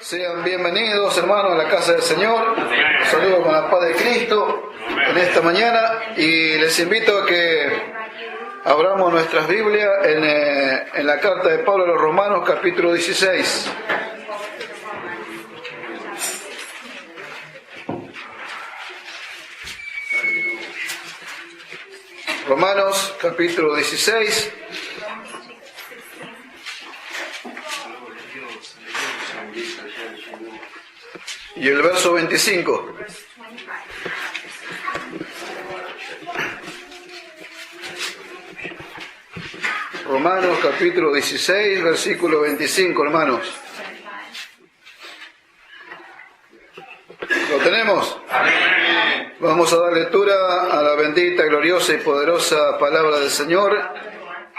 Sean bienvenidos, hermanos, a la casa del Señor. Los saludo con la paz de Cristo en esta mañana y les invito a que abramos nuestras Biblias en la carta de Pablo a los Romanos, capítulo 16. Romanos, capítulo 16. Y el verso 25. Romanos capítulo 16, versículo 25, hermanos. ¿Lo tenemos? Amén. Vamos a dar lectura a la bendita, gloriosa y poderosa palabra del Señor,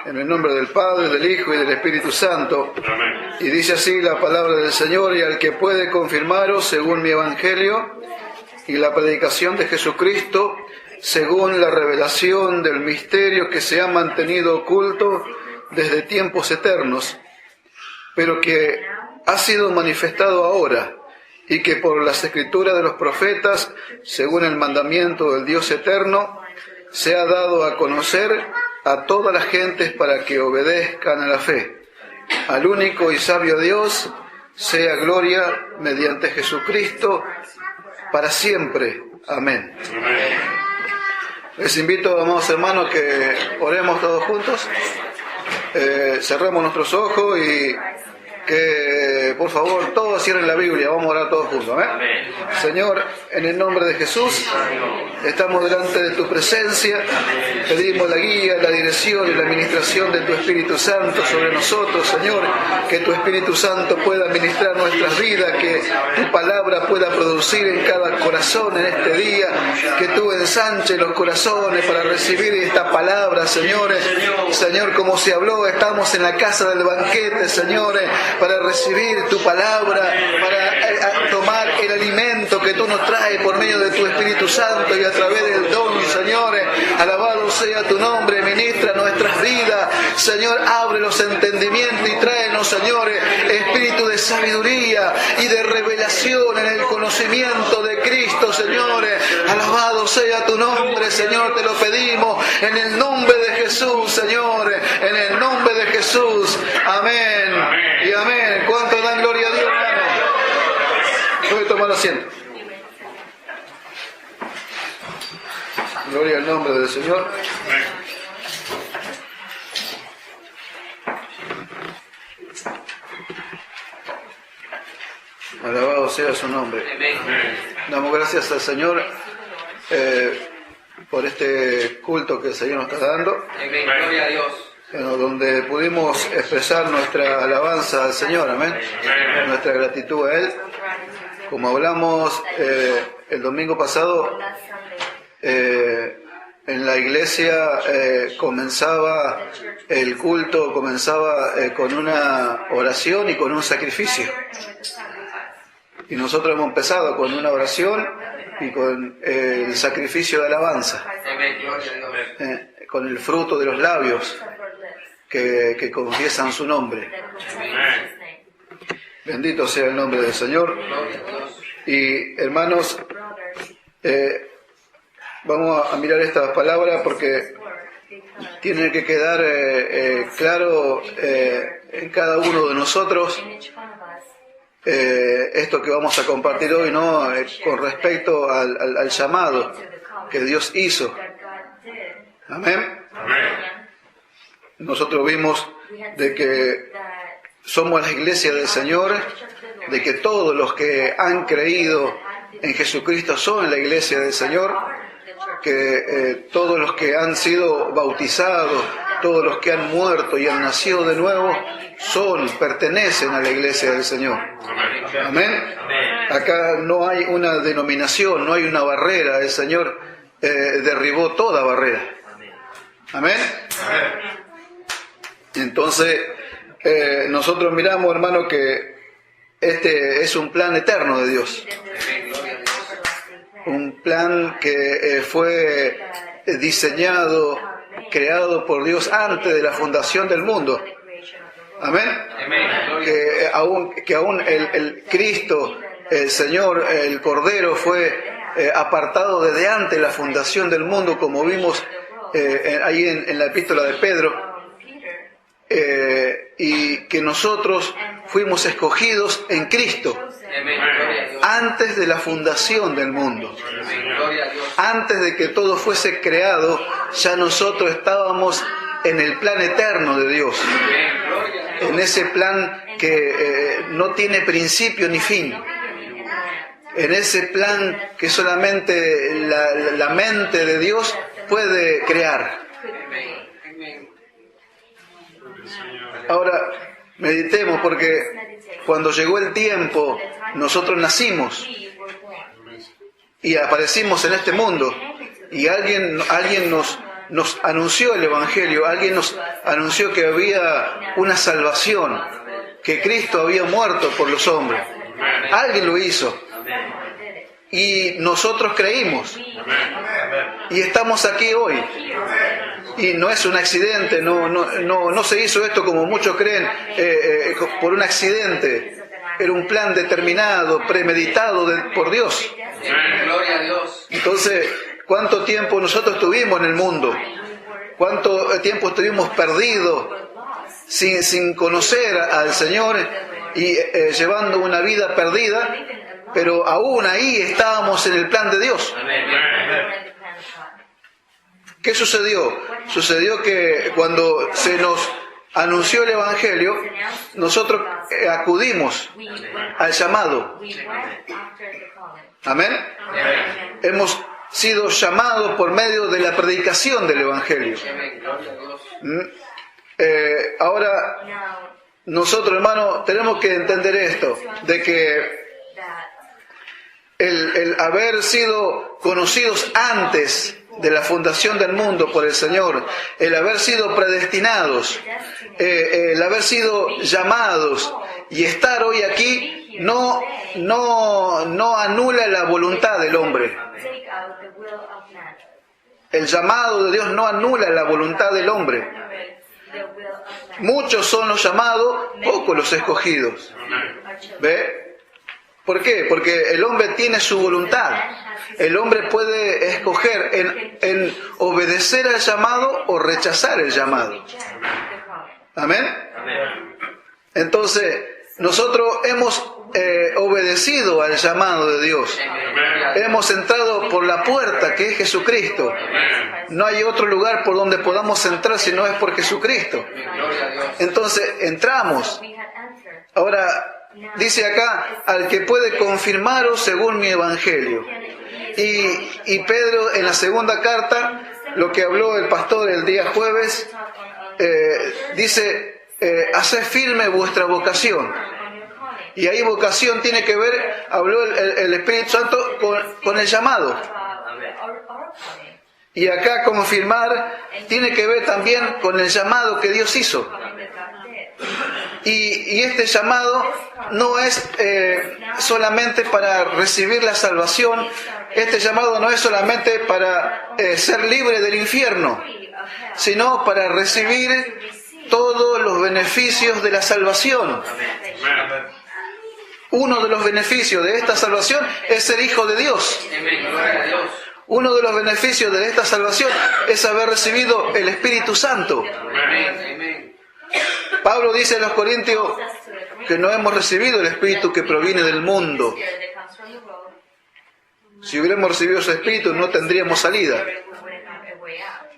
en el nombre del Padre, del Hijo y del Espíritu Santo. Amén. Y dice así la palabra del Señor: y al que puede confirmaros según mi evangelio y la predicación de Jesucristo, según la revelación del misterio que se ha mantenido oculto desde tiempos eternos, pero que ha sido manifestado ahora, y que por las escrituras de los profetas, según el mandamiento del Dios eterno, se ha dado a conocer a todas las gentes para que obedezcan a la fe. Al único y sabio Dios sea gloria mediante Jesucristo para siempre. Amén. Amén. Les invito, amados hermanos, que oremos todos juntos. Cerremos nuestros ojos y que, por favor, todos cierren la Biblia. Vamos a orar todos juntos. ¿Eh? Señor, en el nombre de Jesús, estamos delante de tu presencia. Pedimos la guía, la dirección y la administración de tu Espíritu Santo sobre nosotros, Señor. Que tu Espíritu Santo pueda ministrar nuestras vidas, que tu palabra pueda producir en cada corazón en este día, que tú ensanches los corazones para recibir esta palabra, señores. Señor, como se habló, estamos en la casa del banquete, señores, para recibir tu palabra, para tomar el alimento que tú nos traes por medio de tu Espíritu Santo y a través del don, señores. Alabado sea tu nombre, ministra nuestras vidas, Señor. Abre los entendimientos y tráenos, señores, espíritu de sabiduría y de revelación en el conocimiento de Cristo, señores. Alabado sea tu nombre, Señor, te lo pedimos en el nombre de Jesús, señores, en el nombre de Jesús. Amén. Y amén. ¿Cuánto dan gloria a Dios, hermano? Voy a tomar asiento. Gloria al nombre del Señor. Alabado sea su nombre. Damos gracias al Señor por este culto que el Señor nos está dando. Gloria a Dios. Donde pudimos expresar nuestra alabanza al Señor, amén, nuestra gratitud a Él. Como hablamos el domingo pasado, en la iglesia comenzaba el culto, con una oración y con un sacrificio. Y nosotros hemos empezado con una oración y con el sacrificio de alabanza, con el fruto de los labios que confiesan su nombre. Bendito sea el nombre del Señor. Y hermanos, vamos a mirar estas palabras porque tiene que quedar claro en cada uno de nosotros esto que vamos a compartir hoy, ¿no? Con respecto al llamado que Dios hizo. Amén. Nosotros vimos de que somos la iglesia del Señor, de que todos los que han creído en Jesucristo son la iglesia del Señor, que todos los que han sido bautizados, todos los que han muerto y han nacido de nuevo, pertenecen a la iglesia del Señor. Amén. Acá no hay una denominación, no hay una barrera. El Señor derribó toda barrera. Amén. Entonces, nosotros miramos, hermano, que este es un plan eterno de Dios. Un plan que fue diseñado, creado por Dios antes de la fundación del mundo. Amén. Que aún el Cristo, el Señor, el Cordero fue apartado desde antes de la fundación del mundo, como vimos ahí en la epístola de Pedro, y que nosotros fuimos escogidos en Cristo antes de la fundación del mundo. Antes de que todo fuese creado, ya nosotros estábamos en el plan eterno de Dios, en ese plan que no tiene principio ni fin, en ese plan que solamente la mente de Dios puede crear. Ahora, meditemos, porque cuando llegó el tiempo, nosotros nacimos y aparecimos en este mundo, y alguien nos anunció el Evangelio, alguien nos anunció que había una salvación, que Cristo había muerto por los hombres. Alguien lo hizo. Y nosotros creímos. Y estamos aquí hoy. Y no es un accidente, no se hizo esto como muchos creen, por un accidente. Era un plan determinado, premeditado por Dios. Gloria a Dios. Entonces, ¿cuánto tiempo nosotros estuvimos en el mundo? ¿Cuánto tiempo estuvimos perdidos sin conocer al Señor y llevando una vida perdida? Pero aún ahí estábamos en el plan de Dios. ¿Qué sucedió? Sucedió que cuando se nos anunció el Evangelio, nosotros acudimos al llamado. Amén. Hemos sido llamados por medio de la predicación del Evangelio. Ahora, nosotros, hermanos, tenemos que entender esto, de que el haber sido conocidos antes de la fundación del mundo por el Señor, el haber sido predestinados, el haber sido llamados y estar hoy aquí no anula la voluntad del hombre. El llamado de Dios no anula la voluntad del hombre. Muchos son los llamados, pocos los escogidos. ¿Ve? ¿Por qué? Porque el hombre tiene su voluntad. El hombre puede escoger en obedecer al llamado o rechazar el llamado. ¿Amén? Entonces, nosotros hemos obedecido al llamado de Dios. Hemos entrado por la puerta que es Jesucristo. No hay otro lugar por donde podamos entrar si no es por Jesucristo. Entonces, entramos. Ahora, dice acá, al que puede confirmaros según mi evangelio. Y Pedro, en la segunda carta, lo que habló el pastor el día jueves, dice, haced firme vuestra vocación. Y ahí vocación tiene que ver, habló el Espíritu Santo con el llamado. Y acá confirmar tiene que ver también con el llamado que Dios hizo. Y este llamado no es solamente para recibir la salvación, este llamado no es solamente para ser libre del infierno, sino para recibir todos los beneficios de la salvación. Uno de los beneficios de esta salvación es ser hijo de Dios. Uno de los beneficios de esta salvación es haber recibido el Espíritu Santo. Pablo dice a los Corintios que no hemos recibido el Espíritu que proviene del mundo. Si hubiéramos recibido ese Espíritu no tendríamos salida.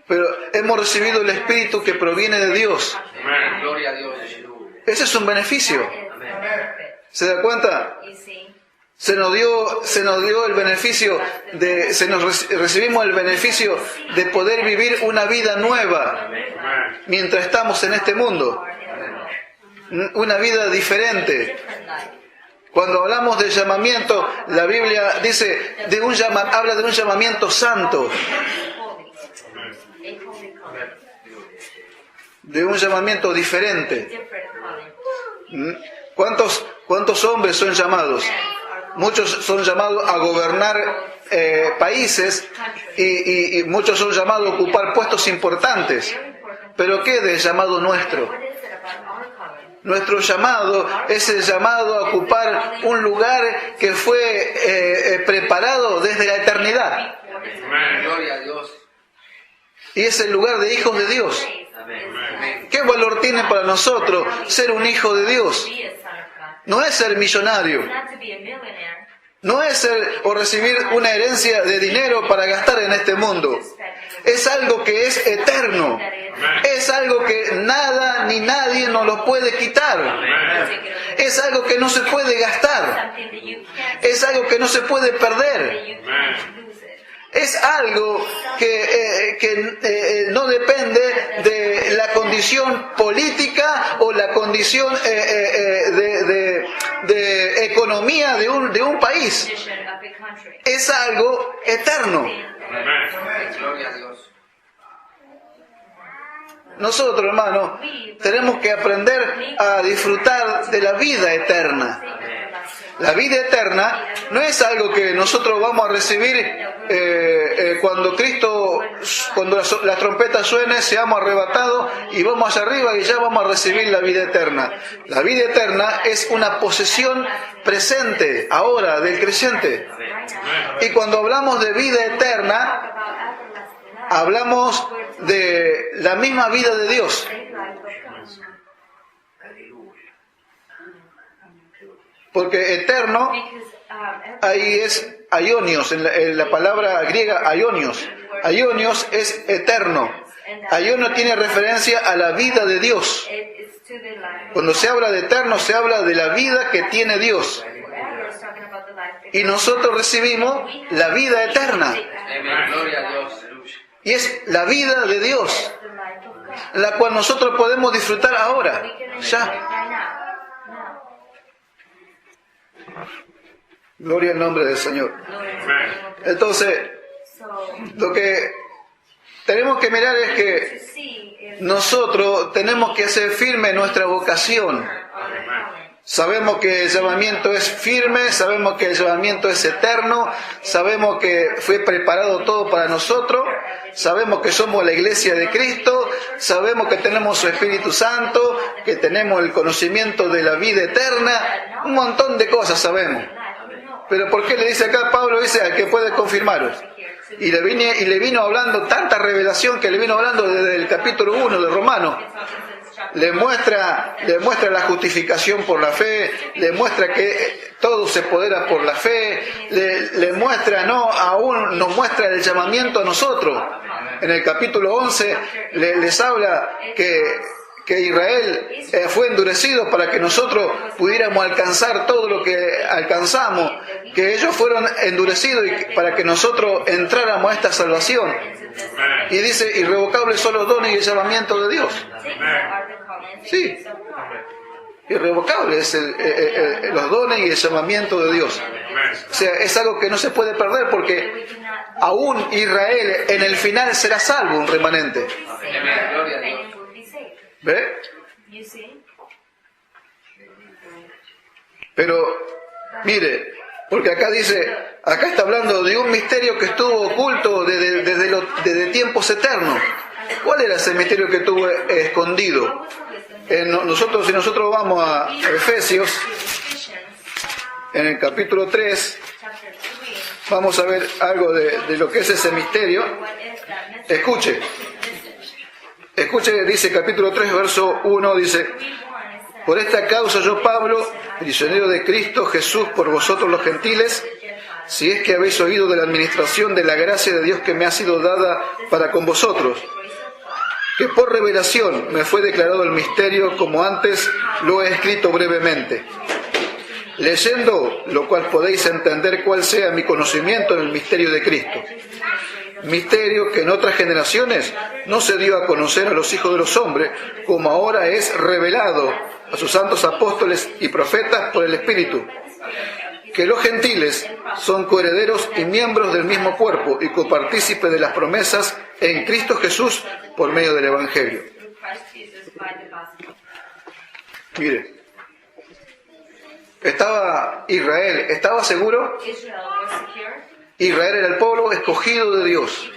Pero hemos recibido el Espíritu que proviene de Dios. Ese es un beneficio. ¿Se da cuenta? Se nos dio el beneficio recibimos el beneficio de poder vivir una vida nueva mientras estamos en este mundo. Una vida diferente. Cuando hablamos de llamamiento, la Biblia dice habla de un llamamiento santo. De un llamamiento diferente. ¿Cuántos hombres son llamados? Muchos son llamados a gobernar países y muchos son llamados a ocupar puestos importantes. ¿Pero qué del llamado nuestro? Nuestro llamado es el llamado a ocupar un lugar que fue preparado desde la eternidad. Gloria a Dios. Y es el lugar de hijos de Dios. ¿Qué valor tiene para nosotros ser un hijo de Dios? No es ser millonario. No es ser o recibir una herencia de dinero para gastar en este mundo. Es algo que es eterno. Es algo que nada ni nadie nos lo puede quitar. Es algo que no se puede gastar. Es algo que no se puede perder. Es algo que no depende de la condición política o la condición de economía de un país. Es algo eterno. Gloria a Dios. Nosotros, hermanos, tenemos que aprender a disfrutar de la vida eterna. La vida eterna no es algo que nosotros vamos a recibir cuando la trompeta suene, seamos arrebatados y vamos allá arriba y ya vamos a recibir la vida eterna. La vida eterna es una posesión presente, ahora, del creyente. Y cuando hablamos de vida eterna, hablamos de la misma vida de Dios. Porque eterno, ahí es aionios, en la palabra griega aionios. Aionios es eterno. Aionios tiene referencia a la vida de Dios. Cuando se habla de eterno, se habla de la vida que tiene Dios. Y nosotros recibimos la vida eterna. Gloria a Dios. Y es la vida de Dios, la cual nosotros podemos disfrutar ahora, ya. Gloria al nombre del Señor. Entonces, lo que tenemos que mirar es que nosotros tenemos que hacer firme nuestra vocación. Sabemos que el llamamiento es firme, sabemos que el llamamiento es eterno, sabemos que fue preparado todo para nosotros, sabemos que somos la iglesia de Cristo, sabemos que tenemos su Espíritu Santo, que tenemos el conocimiento de la vida eterna, un montón de cosas sabemos. Pero ¿por qué le dice acá Pablo? Dice al que puede confirmaros. Y le vino hablando tanta revelación que le vino hablando desde el capítulo 1 de Romanos. Le muestra la justificación por la fe, le muestra que todo se podera por la fe, le muestra, aún nos muestra el llamamiento a nosotros. En el capítulo 11 les habla que Israel fue endurecido para que nosotros pudiéramos alcanzar todo lo que alcanzamos, que ellos fueron endurecidos para que nosotros entráramos a esta salvación. Y dice, irrevocables son los dones y el llamamiento de Dios. Sí, irrevocables los dones y el llamamiento de Dios. O sea, es algo que no se puede perder porque aún Israel en el final será salvo, un remanente. ¿Ve? Pero, mire, porque acá está hablando de un misterio que estuvo oculto desde tiempos eternos. ¿Cuál era ese misterio que estuvo escondido? Si nosotros vamos a Efesios, en el capítulo 3, vamos a ver algo de lo que es ese misterio. Escuche, dice capítulo 3, verso 1, dice: por esta causa yo, Pablo, prisionero de Cristo Jesús por vosotros los gentiles, si es que habéis oído de la administración de la gracia de Dios que me ha sido dada para con vosotros, que por revelación me fue declarado el misterio, como antes lo he escrito brevemente. Leyendo lo cual podéis entender cuál sea mi conocimiento en el misterio de Cristo. Misterio que en otras generaciones no se dio a conocer a los hijos de los hombres, como ahora es revelado a sus santos apóstoles y profetas por el Espíritu. Que los gentiles son coherederos y miembros del mismo cuerpo y copartícipes de las promesas en Cristo Jesús por medio del Evangelio. Mire, Israel estaba seguro. Israel era el pueblo escogido de Dios.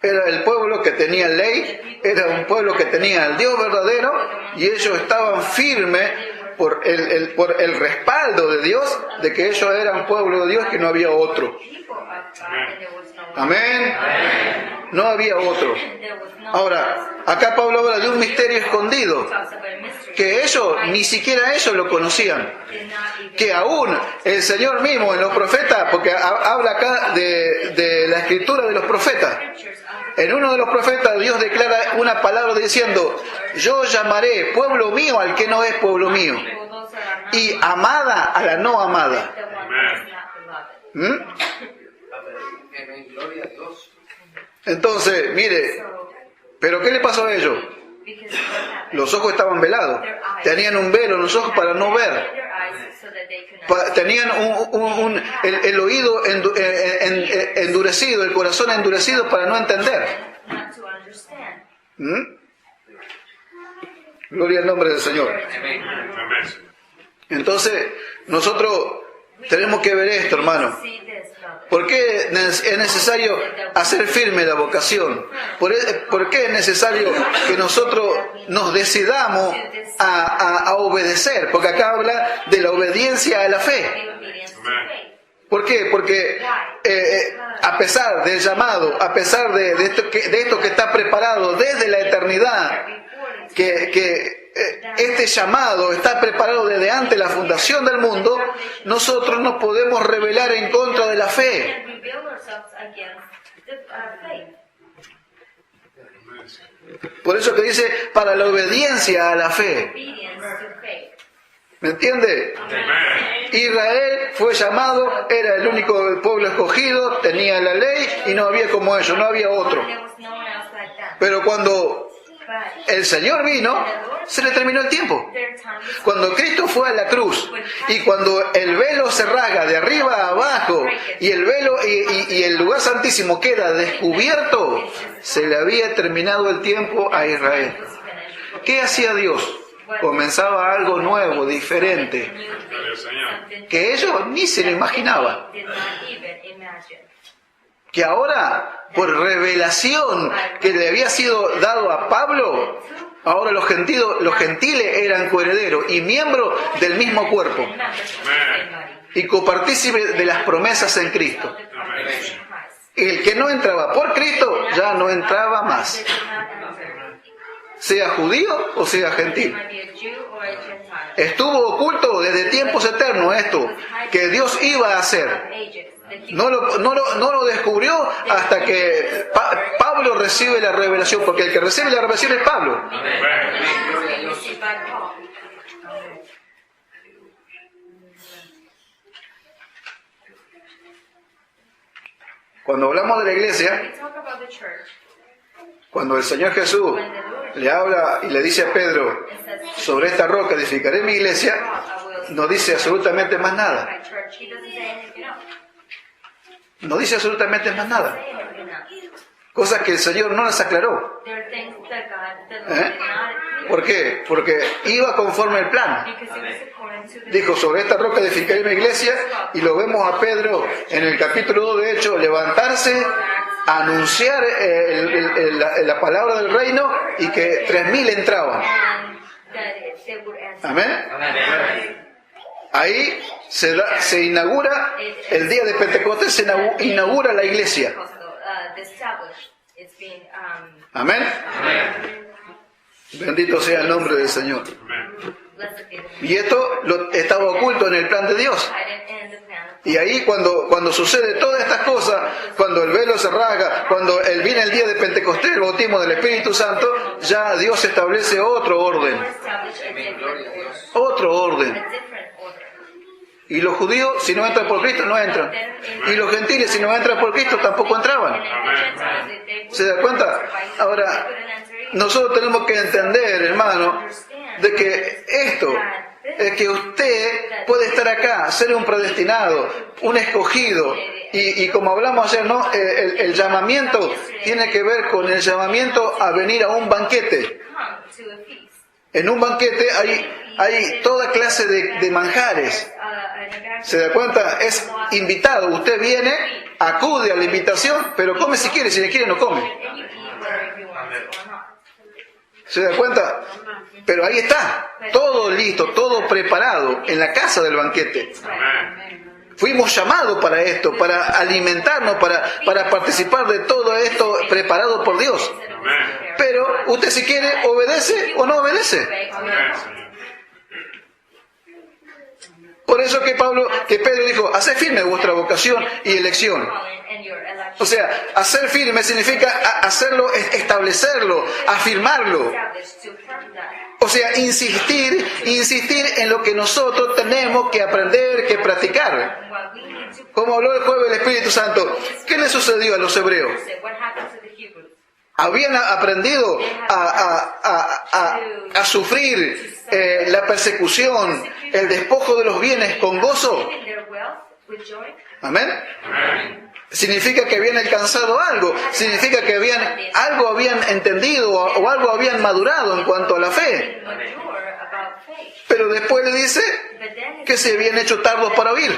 Era el pueblo que tenía ley, era un pueblo que tenía al Dios verdadero, y ellos estaban firmes por el respaldo de Dios, de que ellos eran pueblo de Dios, que no había otro. Amén. No había otro. Ahora, acá Pablo habla de un misterio escondido, que ellos, ni siquiera ellos lo conocían. Que aún el Señor mismo en los profetas, porque habla acá de la escritura de los profetas. En uno de los profetas Dios declara una palabra diciendo: yo llamaré pueblo mío al que no es pueblo mío, y amada a la no amada. ¿Mm? Gloria a Dios. Entonces, mire, ¿pero qué le pasó a ellos? Los ojos estaban velados, tenían un velo en los ojos para no ver, tenían el oído endurecido, el corazón endurecido para no entender. ¿Mm? Gloria al nombre del Señor. Entonces, nosotros tenemos que ver esto, hermano. ¿Por qué es necesario hacer firme la vocación? ¿Por qué es necesario que nosotros nos decidamos a obedecer? Porque acá habla de la obediencia a la fe. ¿Por qué? Porque a pesar del llamado, a pesar de esto que está preparado desde la eternidad, que este llamado está preparado desde antes de la fundación del mundo, nosotros nos podemos rebelar en contra de la fe. Por eso que dice, para la obediencia a la fe. ¿Me entiende? Israel fue llamado, era el único pueblo escogido, tenía la ley y no había como ellos, no había otro. Pero cuando el Señor vino, se le terminó el tiempo. Cuando Cristo fue a la cruz y cuando el velo se rasga de arriba a abajo y el velo y el lugar santísimo queda descubierto, se le había terminado el tiempo a Israel. ¿Qué hacía Dios? Comenzaba algo nuevo, diferente, que ellos ni se lo imaginaban. Que ahora, por revelación que le había sido dado a Pablo, ahora los gentiles eran coherederos y miembros del mismo cuerpo y copartícipes de las promesas en Cristo. El que no entraba por Cristo ya no entraba más, sea judío o sea gentil. Estuvo oculto desde tiempos eternos esto que Dios iba a hacer. No lo descubrió hasta que Pablo recibe la revelación, porque el que recibe la revelación es Pablo. Cuando hablamos de la iglesia, cuando el Señor Jesús le habla y le dice a Pedro, sobre esta roca edificaré mi iglesia, no dice absolutamente más nada. No dice absolutamente más nada. Cosas que el Señor no las aclaró. ¿Por qué? Porque iba conforme al plan. Dijo, sobre esta roca edificaré mi iglesia, y lo vemos a Pedro en el capítulo 2 de Hechos levantarse, anunciar la palabra del reino, y que 3.000 entraban. Amén. Ahí se inaugura el día de Pentecostés, se inaugura la iglesia. Amén. Bendito sea el nombre del Señor. Y esto estaba oculto en el plan de Dios. Y ahí cuando sucede todas estas cosas, cuando el velo se rasga, cuando viene el día de Pentecostés, el bautismo del Espíritu Santo, ya Dios establece otro orden. Otro orden. Y los judíos, si no entran por Cristo, no entran. Y los gentiles, si no entran por Cristo, tampoco entraban. ¿Se da cuenta? Ahora, nosotros tenemos que entender, hermano, de que esto es que usted puede estar acá, ser un predestinado, un escogido. Y como hablamos ayer, ¿no? El llamamiento tiene que ver con el llamamiento a venir a un banquete. En un banquete hay toda clase de manjares. ¿Se da cuenta? Es invitado. Usted viene, acude a la invitación, pero come si quiere. Si no quiere, no come. ¿Se da cuenta? Pero ahí está. Todo listo, todo preparado en la casa del banquete. Fuimos llamados para esto, para alimentarnos, para participar de todo esto preparado por Dios. Pero usted si quiere, obedece o no obedece. Por eso que Pedro dijo, haced firme vuestra vocación y elección. O sea, hacer firme significa hacerlo, establecerlo, afirmarlo. O sea, insistir en lo que nosotros tenemos que aprender, que practicar. Como habló el jueves del Espíritu Santo, ¿qué le sucedió a los hebreos? Habían aprendido a sufrir la persecución, el despojo de los bienes con gozo. Amén. Significa que habían alcanzado algo, significa que algo habían entendido o algo habían madurado en cuanto a la fe. Pero después le dice que se habían hecho tardos para oír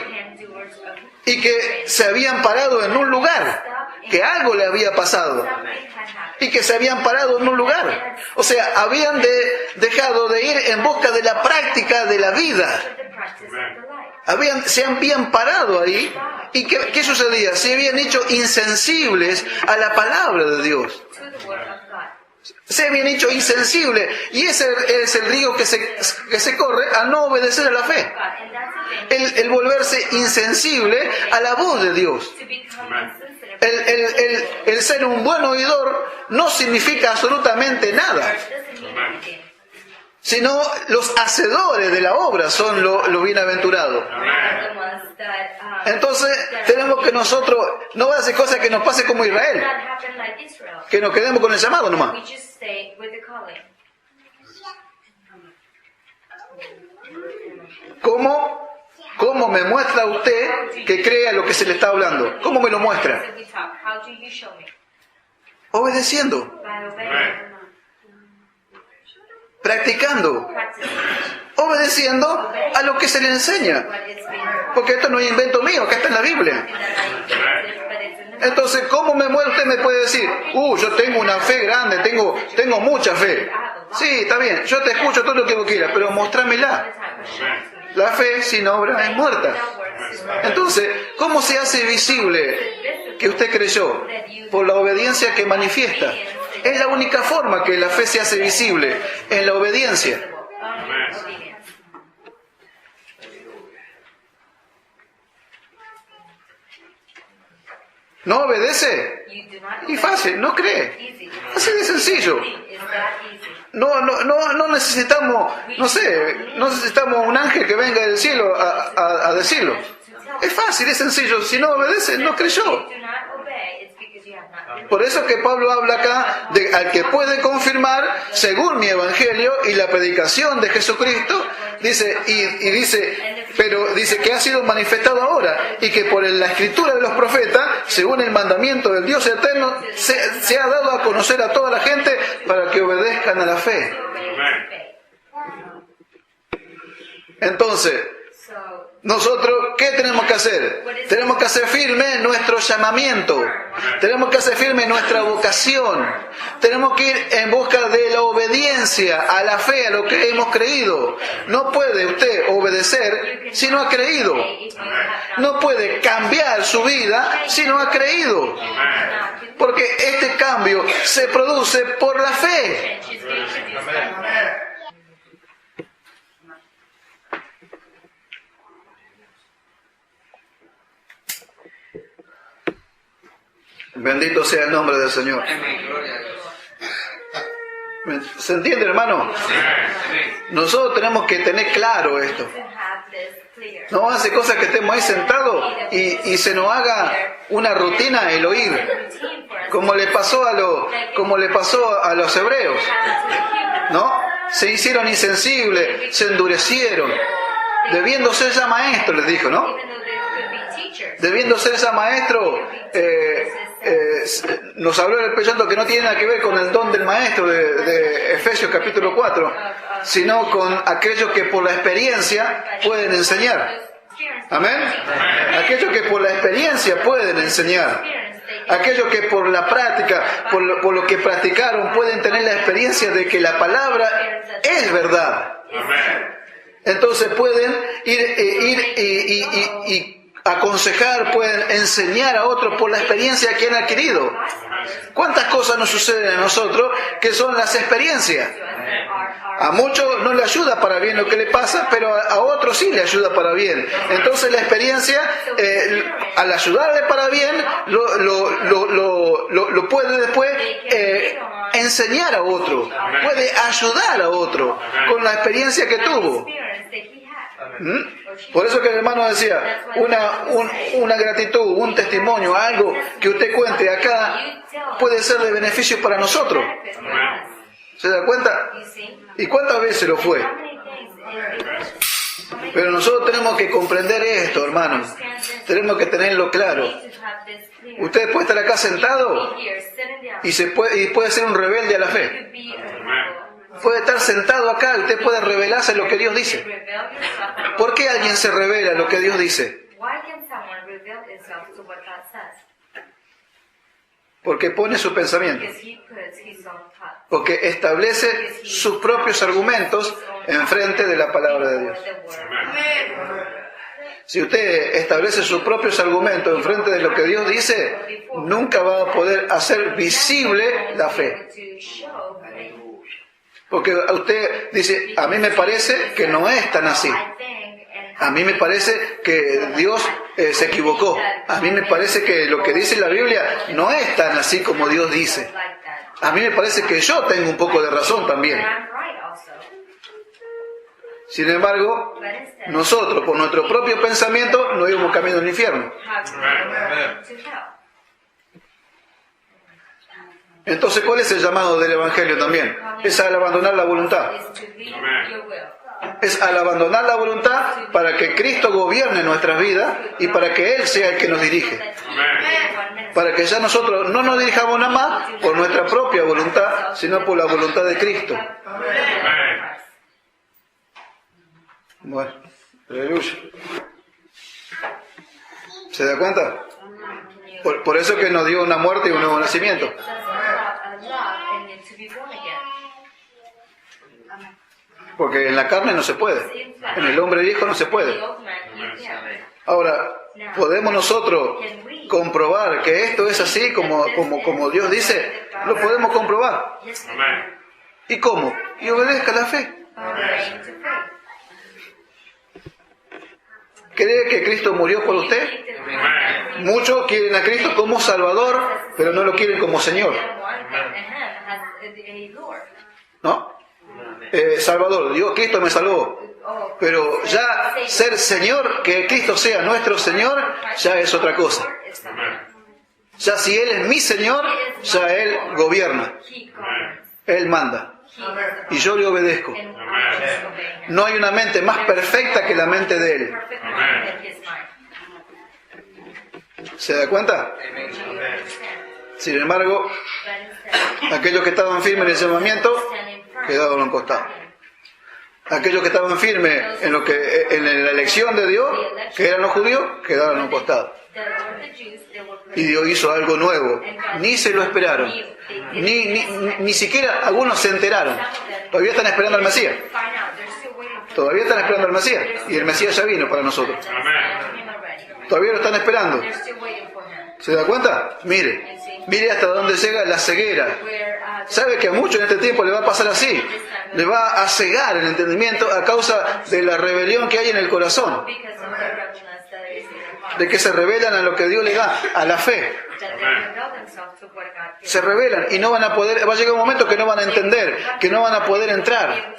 y que se habían parado en un lugar, que algo le había pasado y que se habían parado en un lugar. O sea, habían dejado de ir en busca de la práctica de la vida. Se habían parado ahí. ¿Y qué sucedía? Se habían hecho insensibles a la palabra de Dios. Se habían hecho insensibles. Y ese es el riesgo que se corre a no obedecer a la fe. El volverse insensible a la voz de Dios. El ser un buen oidor no significa absolutamente nada. Sino los hacedores de la obra son los bienaventurados. Entonces tenemos que nosotros no va a hacer cosas que nos pase como Israel, que nos quedemos con el llamado nomás. ¿Cómo me muestra usted que crea lo que se le está hablando? ¿Cómo me lo muestra? Obedeciendo. Practicando, obedeciendo a lo que se le enseña, porque esto no es invento mío, que está en la Biblia. Entonces, ¿cómo me muestra? Usted me puede decir, yo tengo una fe grande, tengo mucha fe. Sí, está bien, yo te escucho todo lo que vos quieras, pero mostrámela. La fe sin obra es muerta. Entonces, ¿cómo se hace visible que usted creyó? Por la obediencia que manifiesta. Es la única forma que la fe se hace visible, en la obediencia. ¿No obedece? Y fácil, no cree. Así de sencillo. No necesitamos, no necesitamos un ángel que venga del cielo a decirlo. Es fácil, es sencillo. Si no obedece, no creyó. Por eso que Pablo habla acá de al que puede confirmar según mi evangelio y la predicación de Jesucristo, dice que ha sido manifestado ahora y que por la escritura de los profetas, según el mandamiento del Dios eterno, se ha dado a conocer a toda la gente para que obedezcan a la fe. Entonces, nosotros, ¿qué tenemos que hacer? Tenemos que hacer firme nuestro llamamiento. Tenemos que hacer firme nuestra vocación. Tenemos que ir en busca de la obediencia a la fe, a lo que hemos creído. No puede usted obedecer si no ha creído. No puede cambiar su vida si no ha creído. Porque este cambio se produce por la fe. Bendito sea el nombre del Señor. ¿Se entiende, hermano? Nosotros tenemos que tener claro esto. No hace cosas que estemos ahí sentados y se nos haga una rutina el oír, como le pasó a los hebreos, ¿no? Se hicieron insensibles, se endurecieron, debiendo ser ya maestros, les dijo, ¿no? Debiendo ser ya maestro, nos habló el Espíritu que no tiene nada que ver con el don del maestro de Efesios capítulo 4, sino con aquellos que por la experiencia pueden enseñar. Amén. Aquellos que por la experiencia pueden enseñar. Aquellos que por la práctica, por lo que practicaron, pueden tener la experiencia de que la palabra es verdad. Entonces pueden ir y aconsejar, pueden enseñar a otros por la experiencia que han adquirido. ¿Cuántas cosas nos suceden a nosotros que son las experiencias? A muchos no le ayuda para bien lo que le pasa, pero a otros sí le ayuda para bien. Entonces la experiencia, al ayudarle para bien, lo puede después enseñar a otro, puede ayudar a otro con la experiencia que tuvo. Por eso que el hermano decía, una gratitud, un testimonio, algo que usted cuente acá puede ser de beneficio para nosotros. ¿Se da cuenta? ¿Y cuántas veces lo fue? Pero nosotros tenemos que comprender esto, hermanos. Tenemos que tenerlo claro. Usted puede estar acá sentado y puede ser un rebelde a la fe. Puede estar sentado acá y usted puede revelarse lo que Dios dice. ¿Por qué alguien se revela lo que Dios dice? Porque pone su pensamiento. Porque establece sus propios argumentos enfrente de la palabra de Dios. Si usted establece sus propios argumentos enfrente de lo que Dios dice, nunca va a poder hacer visible la fe. Porque usted dice, a mí me parece que no es tan así. A mí me parece que Dios se equivocó. A mí me parece que lo que dice la Biblia no es tan así como Dios dice. A mí me parece que yo tengo un poco de razón también. Sin embargo, nosotros, por nuestro propio pensamiento, nos íbamos camino al infierno. Entonces, ¿cuál es el llamado del Evangelio también? Es al abandonar la voluntad. Es al abandonar la voluntad para que Cristo gobierne nuestras vidas y para que Él sea el que nos dirige. Para que ya nosotros no nos dirijamos nada más por nuestra propia voluntad, sino por la voluntad de Cristo. Bueno, aleluya. ¿Se da cuenta? Por eso que nos dio una muerte y un nuevo nacimiento. Porque en la carne no se puede. En el hombre viejo no se puede. Ahora, ¿podemos nosotros comprobar que esto es así como Dios dice? Lo podemos comprobar. ¿Y cómo? Y obedezca la fe. ¿Cree que Cristo murió por usted? Muchos quieren a Cristo como Salvador, pero no lo quieren como Señor. ¿No? Salvador, Dios, Cristo me salvó. Pero ya ser Señor, que Cristo sea nuestro Señor, ya es otra cosa. Ya si Él es mi Señor, ya Él gobierna. Él manda. Y yo le obedezco. No hay una mente más perfecta que la mente de Él. ¿Se da cuenta? Sin embargo, aquellos que estaban firmes en el llamamiento quedaron a un costado. Aquellos que estaban firmes en la elección de Dios, que eran los judíos, quedaron a un costado. Y Dios hizo algo nuevo. Ni se lo esperaron. Ni siquiera algunos se enteraron. Todavía están esperando al Mesías. Todavía están esperando al Mesías. Y el Mesías ya vino para nosotros. Todavía lo están esperando. ¿Se da cuenta? Mire hasta dónde llega la ceguera. ¿Sabe que a muchos en este tiempo le va a pasar así? Le va a cegar el entendimiento a causa de la rebelión que hay en el corazón. De que se rebelan a lo que Dios le da, a la fe. Se rebelan y no van a poder, va a llegar un momento que no van a entender, que no van a poder entrar.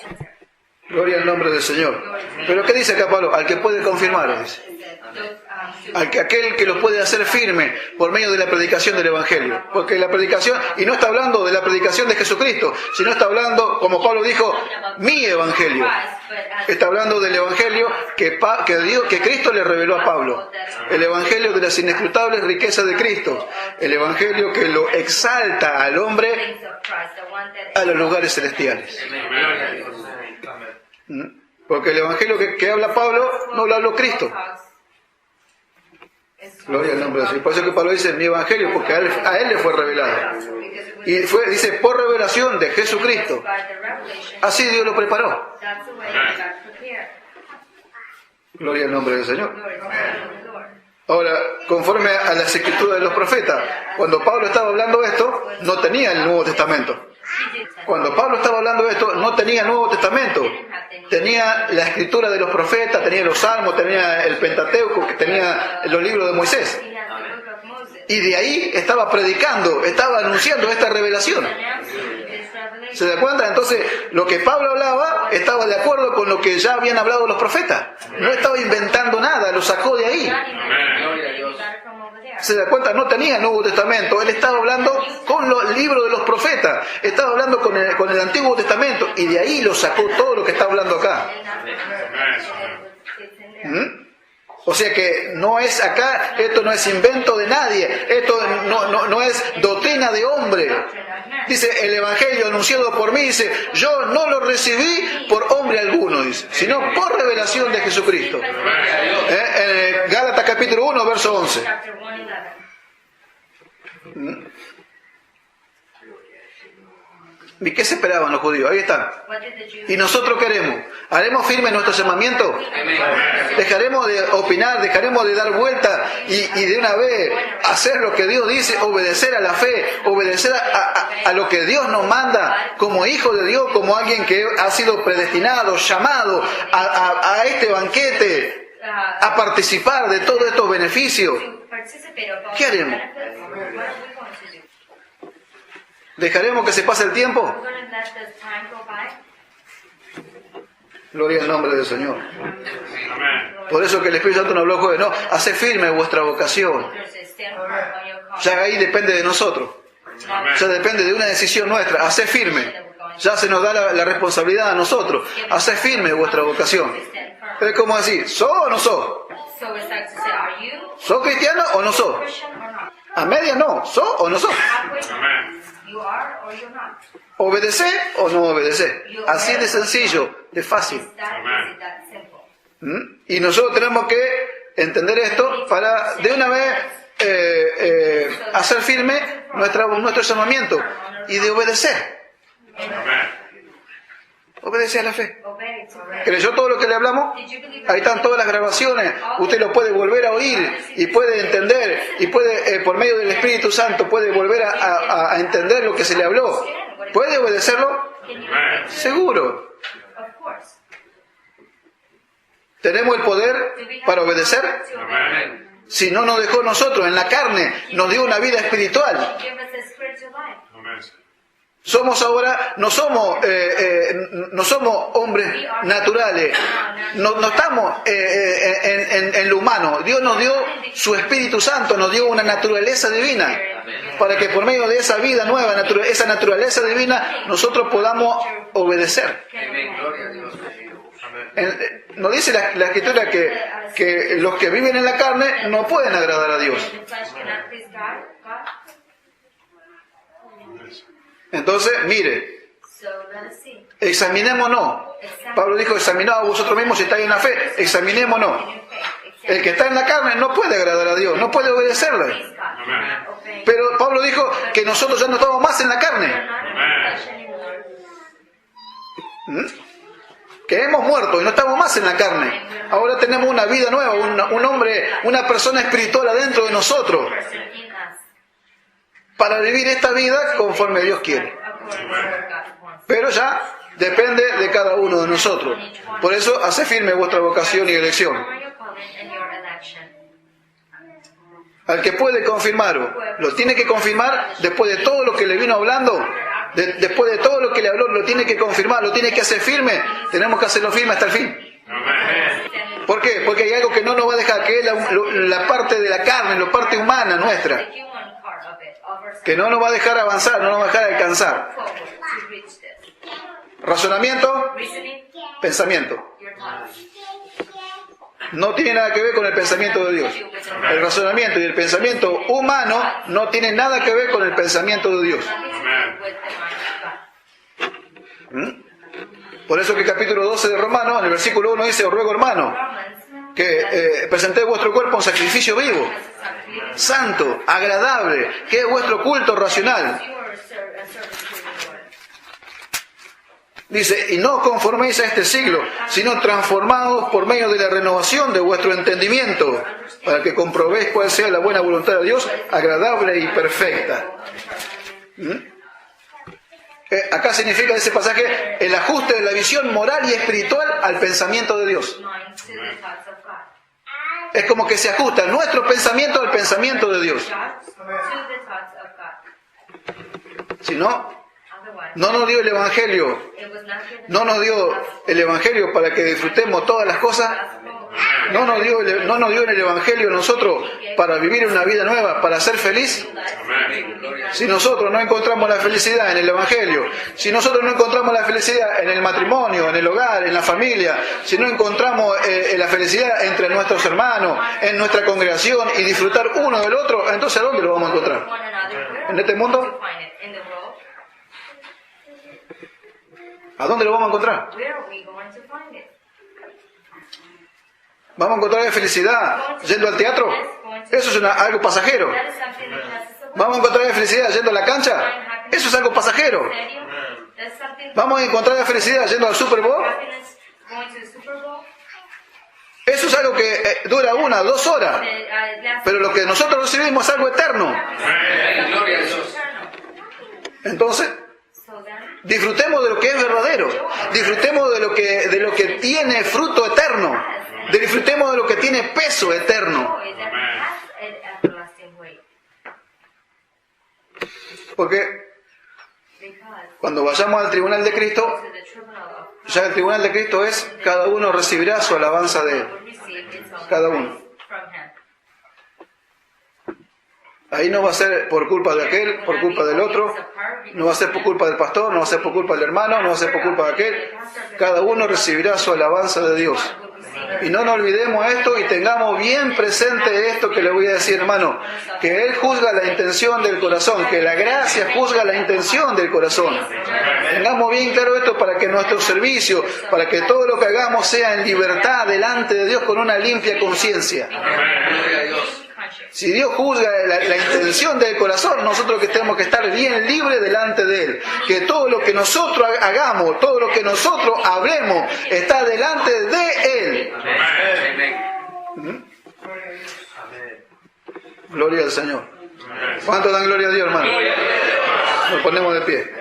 Gloria al nombre del Señor. Pero ¿qué dice acá Pablo? Al que puede confirmar, dice. Aquel que lo puede hacer firme por medio de la predicación del Evangelio. Porque la predicación, y no está hablando de la predicación de Jesucristo, sino está hablando, como Pablo dijo, mi Evangelio. Está hablando del Evangelio que Cristo le reveló a Pablo. El Evangelio de las inescrutables riquezas de Cristo. El Evangelio que lo exalta al hombre a los lugares celestiales. Porque el Evangelio que habla Pablo no lo habló Cristo. Gloria al nombre de Dios. Por eso que Pablo dice mi evangelio, porque a él le fue revelado. Y dice, por revelación de Jesucristo. Así Dios lo preparó. Gloria al nombre del Señor. Ahora, conforme a las escrituras de los profetas, cuando Pablo estaba hablando de esto, no tenía el Nuevo Testamento. Cuando Pablo estaba hablando de esto, no tenía el Nuevo Testamento. Tenía la escritura de los profetas, tenía los salmos, tenía el Pentateuco, tenía los libros de Moisés. Y de ahí estaba predicando, estaba anunciando esta revelación. ¿Se da cuenta? Entonces, lo que Pablo hablaba estaba de acuerdo con lo que ya habían hablado los profetas. No estaba inventando nada, lo sacó de ahí. ¿Se da cuenta? No tenía Nuevo Testamento. Él estaba hablando con los libros de los profetas. Estaba hablando con el Antiguo Testamento. Y de ahí lo sacó todo lo que está hablando acá. O sea que no es acá, esto no es invento de nadie. Esto no es doctrina de hombre. Dice, el Evangelio anunciado por mí, dice, yo no lo recibí por hombre alguno, dice, sino por revelación de Jesucristo. En Gálatas capítulo 1, verso 11. ¿Y qué se esperaban los judíos? Ahí están. ¿Y nosotros queremos? ¿Haremos firme nuestro llamamiento? ¿Dejaremos de opinar? ¿Dejaremos de dar vuelta? Y de una vez hacer lo que Dios dice, obedecer a la fe, obedecer a lo que Dios nos manda como hijo de Dios, como alguien que ha sido predestinado, llamado a este banquete, a participar de todos estos beneficios? ¿Qué haremos? ¿Dejaremos que se pase el tiempo? Gloria al nombre del Señor. Por eso que el Espíritu Santo nos habló jueves, no, hace firme vuestra vocación. Ya ahí depende de nosotros. Ya depende de una decisión nuestra. Hace firme. Ya se nos da la responsabilidad a nosotros. Hace firme vuestra vocación. Es como decir, ¿sos o no sos? ¿Sos cristiano o no sos? A media no. ¿Sos o no sos? ¿Obedecer o no obedecer? Así de sencillo, de fácil. Y nosotros tenemos que entender esto para de una vez hacer firme nuestro llamamiento y de obedecer. Obedecer a la fe. ¿Creyó todo lo que le hablamos? Ahí están todas las grabaciones. Usted lo puede volver a oír y puede entender y puede, por medio del Espíritu Santo, puede volver a entender lo que se le habló. ¿Puede obedecerlo? Seguro. ¿Tenemos el poder para obedecer? Si no nos dejó nosotros en la carne, nos dio una vida espiritual. Somos ahora, no somos hombres naturales, no estamos en lo humano. Dios nos dio su Espíritu Santo, nos dio una naturaleza divina, para que por medio de esa vida nueva, esa naturaleza divina, nosotros podamos obedecer. Nos dice la Escritura que los que viven en la carne no pueden agradar a Dios. Entonces, mire, examinémonos. Pablo dijo, examinaos a vosotros mismos si estáis en la fe, examinémonos. El que está en la carne no puede agradar a Dios, no puede obedecerle. Pero Pablo dijo que nosotros ya no estamos más en la carne. Que hemos muerto y no estamos más en la carne. Ahora tenemos una vida nueva, un hombre, una persona espiritual adentro de nosotros, para vivir esta vida conforme Dios quiere. Pero ya depende de cada uno de nosotros. Por eso, hace firme vuestra vocación y elección. Al que puede confirmarlo, lo tiene que confirmar después de todo lo que le vino hablando. Después de todo lo que le habló, lo tiene que confirmar, lo tiene que hacer firme. Tenemos que hacerlo firme hasta el fin. ¿Por qué? Porque hay algo que no nos va a dejar, que es la parte de la carne, la parte humana nuestra, que no nos va a dejar avanzar, no nos va a dejar alcanzar. Razonamiento, pensamiento. No tiene nada que ver con el pensamiento de Dios. El razonamiento y el pensamiento humano no tienen nada que ver con el pensamiento de Dios. Por eso que el capítulo 12 de Romanos, en el versículo 1 dice, os ruego hermano, que presentéis vuestro cuerpo en sacrificio vivo. santo, agradable, que es vuestro culto racional. Dice, y no conforméis a este siglo, sino transformados por medio de la renovación de vuestro entendimiento, para que comprobéis cuál sea la buena voluntad de Dios, agradable y perfecta. Acá significa ese pasaje el ajuste de la visión moral y espiritual al pensamiento de Dios. Es como que se ajusta nuestro pensamiento al pensamiento de Dios. Si no, no nos dio el Evangelio. No nos dio el Evangelio para que disfrutemos todas las cosas. No nos dio en el Evangelio nosotros para vivir una vida nueva, para ser feliz. Si nosotros no encontramos la felicidad en el Evangelio, si nosotros no encontramos la felicidad en el matrimonio, en el hogar, en la familia, si no encontramos la felicidad entre nuestros hermanos, en nuestra congregación y disfrutar uno del otro, entonces ¿a dónde lo vamos a encontrar? ¿En este mundo? ¿A dónde lo vamos a encontrar? ¿Vamos a encontrar felicidad yendo al teatro? Eso es algo pasajero. ¿Vamos a encontrar felicidad yendo a la cancha? Eso es algo pasajero. ¿Vamos a encontrar felicidad yendo al Super Bowl? Eso es algo que dura 1 o 2 horas. Pero lo que nosotros recibimos es algo eterno. Entonces, disfrutemos de lo que es verdadero. Disfrutemos de lo que tiene fruto eterno. Disfrutemos de lo que tiene peso eterno. Porque cuando vayamos al tribunal de Cristo, ya el tribunal de Cristo es, cada uno recibirá su alabanza de Él. Cada uno. Ahí no va a ser por culpa de aquel, por culpa del otro, no va a ser por culpa del pastor, no va a ser por culpa del hermano, no va a ser por culpa de aquel. Cada uno recibirá su alabanza de Dios. Y no nos olvidemos esto y tengamos bien presente esto que le voy a decir, hermano, que Él juzga la intención del corazón, que la gracia juzga la intención del corazón. Tengamos bien claro esto para que nuestro servicio, para que todo lo que hagamos sea en libertad delante de Dios con una limpia conciencia. Si Dios juzga la intención del corazón, nosotros que tenemos que estar bien libres delante de Él. Que todo lo que nosotros hagamos, todo lo que nosotros hablemos, está delante de Él. Gloria al Señor. ¿Cuánto dan gloria a Dios, hermano? Nos ponemos de pie.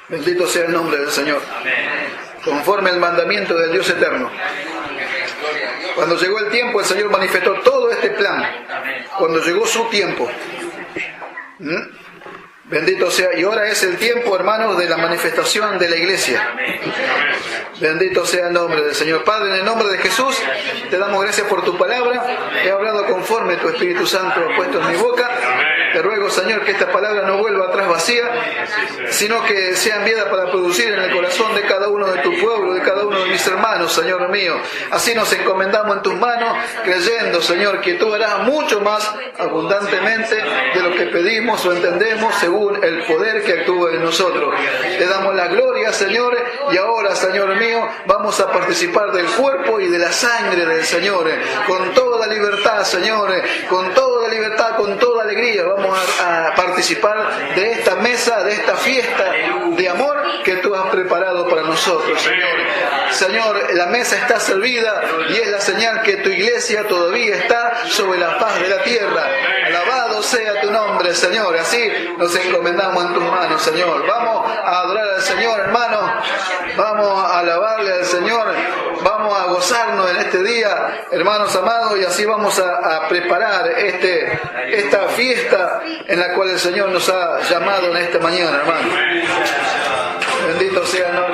Bendito sea el nombre del Señor. Conforme al mandamiento del Dios eterno. Cuando llegó el tiempo, el Señor manifestó todo este plan. Cuando llegó su tiempo. Bendito sea. Y ahora es el tiempo, hermanos, de la manifestación de la iglesia. Bendito sea el nombre del Señor. Padre, en el nombre de Jesús, te damos gracias por tu palabra. He hablado conforme tu Espíritu Santo ha puesto en mi boca. Te ruego, Señor, que esta palabra no vuelva atrás vacía, sino que sea enviada para producir en el corazón de cada uno de tu pueblo, de cada uno de mis hermanos, Señor mío. Así nos encomendamos en tus manos, creyendo, Señor, que tú harás mucho más abundantemente de lo que pedimos o entendemos, según el poder que actúa en nosotros. Te damos la gloria, Señor, y ahora, Señor mío, vamos a participar del cuerpo y de la sangre del Señor, con toda libertad, Señor, con toda libertad, con toda alegría. Vamos a participar de esta mesa, de esta fiesta de amor que tú has preparado para nosotros, Señor. Señor, la mesa está servida y es la señal que tu iglesia todavía está sobre la faz de la tierra. Alabado sea tu nombre, Señor. Así nos encomendamos en tus manos, Señor. Vamos a adorar al Señor, hermanos. Vamos a alabarle al Señor. Vamos a gozarnos en este día, hermanos amados, y así vamos a preparar esta fiesta en la cual el Señor nos ha llamado en esta mañana, hermano. Bendito sea el nombre.